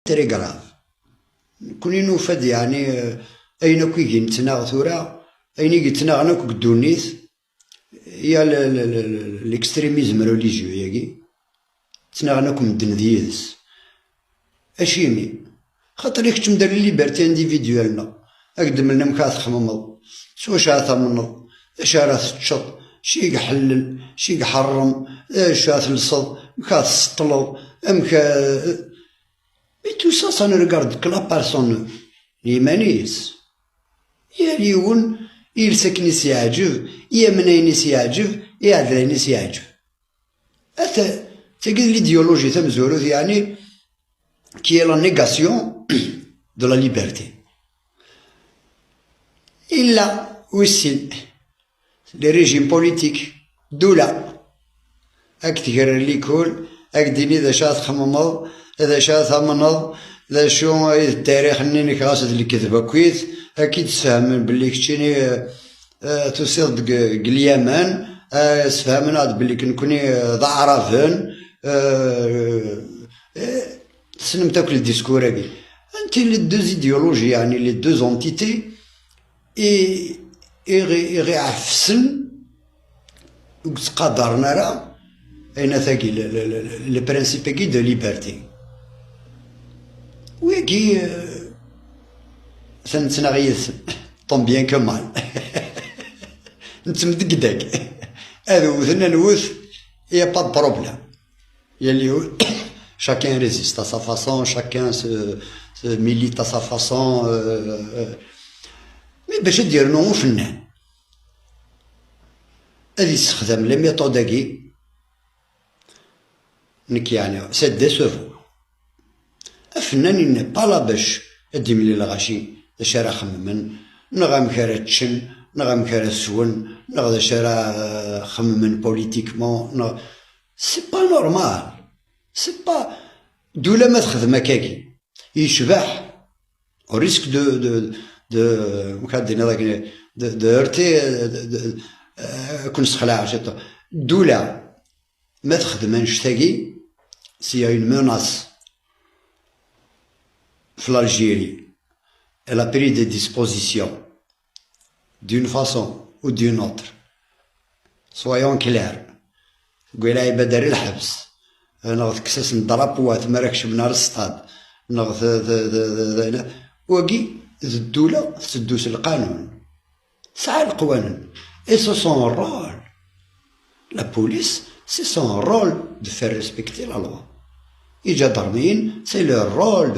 تري كراف. كوني نوفد يعني أين كي نتناغ ثورا أين يتناغ ناك الدونيت يا الاكستريميزم ريليجيو ياكي تناغ ناك مدن ديالس أشيني خاطر ياك تمدار ليبرتي انديفيدوالنا أقدم لنا مكا تخممض سوا شا تمنض شا راه تشط شي يحلل شي يحرم شا تلصد مكا تسطلض مكا Mais tout ça, ça ne regarde que la personne. ليمانيس يا ليون يلسكنيس يعجب يا منينيس يعجب يا عذرينيس يعجب. أتا تقول l'idéologie تمزوروث يعني qui est la négation de la liberté. إلا وسن les régimes politiques دولة هاك تقرر لي كل هاك ديني إذا شات خممض إذا شا ثمنض إذا شو التاريخ نيني كاسد اللي كذبة كويس أكيد تفهم باللي كتشيني تصيد اليمن تفهم هاد باللي كنكوني ضعرفن تسلم تاكل الديسكور هاكي أنت لي دوز إيديولوجي يعني لي دوز أونتيتي غي عفسن وتقدرنا راه أين ثاكي لي برانسيب كي دو ليبرتي وياكي سنتناغيث طون بيان كو مال نتمدقداك هذا وثنا نوث يا با بروبليم يلي chacun résiste à sa façon chacun se milite à sa façon مي باش دير نو فنان هذه يستخدم لي ميثود هاكي نك يعني سي ديسوفو الفنان يني بالا باش اديملي الغاشي اش راه خممن نغا مكارا تشن نغا مكارا سون نغا اش راه خممن بوليتيكمون سي با نورمال سي با دوله ما تخدم هكاكي يشبح او ريسك دو مكادينا داك دو هرتي كون سخلاع شتو دوله ما تخدمنش تاكي سي اون موناس l'Algérie, elle a pris des dispositions d'une façon ou d'une autre. Soyons clairs. قويلا يبدر الحبس نغث كساس نضربوات مراكش من الصطاد نغث وكي الدولة تدوس القانون سعى القوانين et c'est son rôle. La police c'est son rôle de faire respecter la loi. Les gendarmes c'est leur rôle